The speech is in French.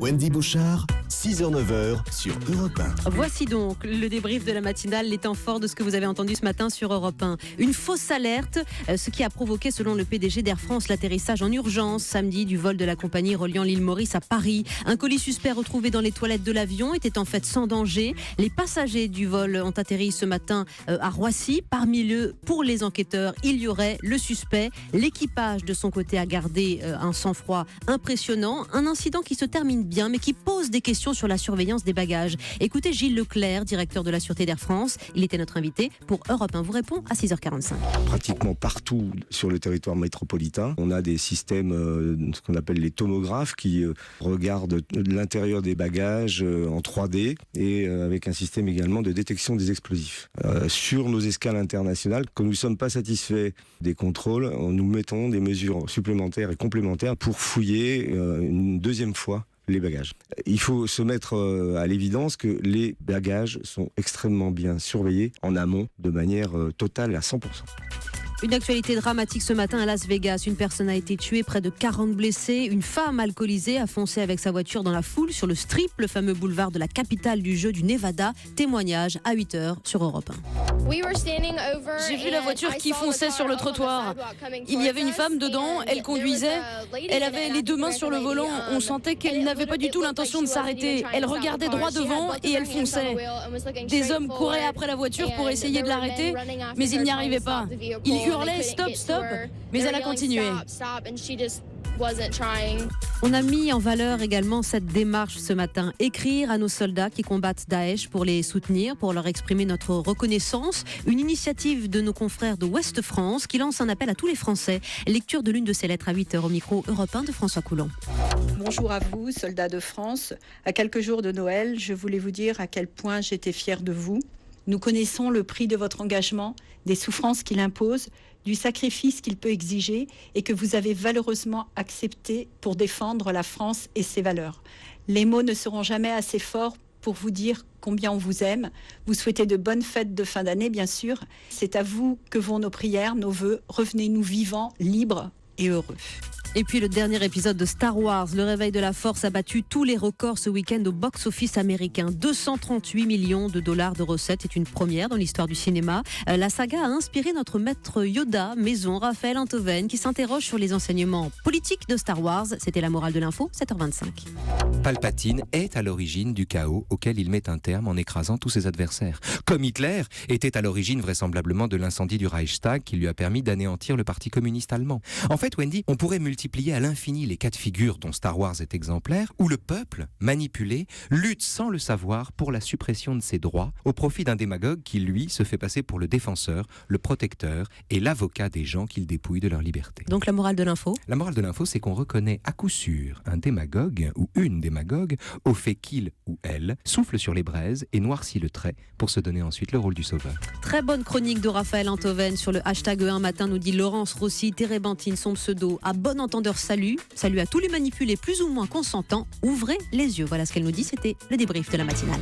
Wendy Bouchard, 6h-9h sur Europe 1. Voici donc le débrief de la matinale, les temps forts de ce que vous avez entendu ce matin sur Europe 1. Une fausse alerte, ce qui a provoqué, selon le PDG d'Air France, l'atterrissage en urgence samedi du vol de la compagnie reliant l'île Maurice à Paris. Un colis suspect retrouvé dans les toilettes de l'avion était en fait sans danger. Les passagers du vol ont atterri ce matin à Roissy. Parmi eux, pour les enquêteurs, il y aurait le suspect. L'équipage, de son côté, a gardé un sang-froid impressionnant. Un incident qui se termine bien, mais qui pose des questions sur la surveillance des bagages. Écoutez Gilles Leclerc, directeur de la Sûreté d'Air France. Il était notre invité pour Europe 1. Vous répond à 6h45. Pratiquement partout sur le territoire métropolitain, on a des systèmes, ce qu'on appelle les tomographes, qui regardent l'intérieur des bagages en 3D et avec un système également de détection des explosifs. Sur nos escales internationales, quand nous ne sommes pas satisfaits des contrôles, nous mettons des mesures supplémentaires et complémentaires pour fouiller une deuxième fois les bagages. Il faut se mettre à l'évidence que les bagages sont extrêmement bien surveillés en amont de manière totale à 100%. Une actualité dramatique ce matin à Las Vegas. Une personne a été tuée, près de 40 blessés. Une femme alcoolisée a foncé avec sa voiture dans la foule sur le Strip, le fameux boulevard de la capitale du jeu du Nevada. Témoignage à 8h sur Europe 1. J'ai vu la voiture qui fonçait sur le trottoir. Il y avait une femme dedans, elle conduisait. Elle avait les deux mains sur le volant. On sentait qu'elle n'avait pas du tout l'intention de s'arrêter. Elle regardait droit devant et elle fonçait. Des hommes couraient après la voiture pour essayer de l'arrêter, mais ils n'y arrivaient pas. Ils hurlaient « stop, stop », mais elle a continué. On a mis en valeur également cette démarche ce matin. Écrire à nos soldats qui combattent Daesh pour les soutenir, pour leur exprimer notre reconnaissance. Une initiative de nos confrères de Ouest France qui lance un appel à tous les Français. Lecture de l'une de ces lettres à 8h au micro Europe 1 de François Coulon. Bonjour à vous, soldats de France. À quelques jours de Noël, je voulais vous dire à quel point j'étais fière de vous. Nous connaissons le prix de votre engagement, des souffrances qu'il impose, du sacrifice qu'il peut exiger et que vous avez valeureusement accepté pour défendre la France et ses valeurs. Les mots ne seront jamais assez forts pour vous dire combien on vous aime. Vous souhaitez de bonnes fêtes de fin d'année, bien sûr. C'est à vous que vont nos prières, nos vœux. Revenez-nous vivants, libres et heureux. Et puis le dernier épisode de Star Wars, le réveil de la force, a battu tous les records ce week-end au box-office américain. 238 millions de dollars de recettes, c'est une première dans l'histoire du cinéma. La saga a inspiré notre maître Yoda, maison Raphaël Antoven, qui s'interroge sur les enseignements politiques de Star Wars. C'était la morale de l'info, 7h25. Palpatine est à l'origine du chaos auquel il met un terme en écrasant tous ses adversaires. Comme Hitler était à l'origine vraisemblablement de l'incendie du Reichstag qui lui a permis d'anéantir le parti communiste allemand. En fait, Wendy, on pourrait multiplier à l'infini les cas de figure dont Star Wars est exemplaire, où le peuple, manipulé, lutte sans le savoir pour la suppression de ses droits au profit d'un démagogue qui, lui, se fait passer pour le défenseur, le protecteur et l'avocat des gens qu'il dépouille de leur liberté. Donc la morale de l'info ? La morale de l'info, c'est qu'on reconnaît à coup sûr un démagogue ou une démagogue au fait qu'il ou elle souffle sur les braises et noircit le trait pour se donner ensuite le rôle du sauveur. Très bonne chronique de Raphaël Antoven sur le hashtag E1 matin, nous dit Laurence Rossi, Térébenthine, son pseudo, à bon entendeur salut à tous les manipulés plus ou moins consentants, ouvrez les yeux. Voilà ce qu'elle nous dit, c'était le débrief de la matinale.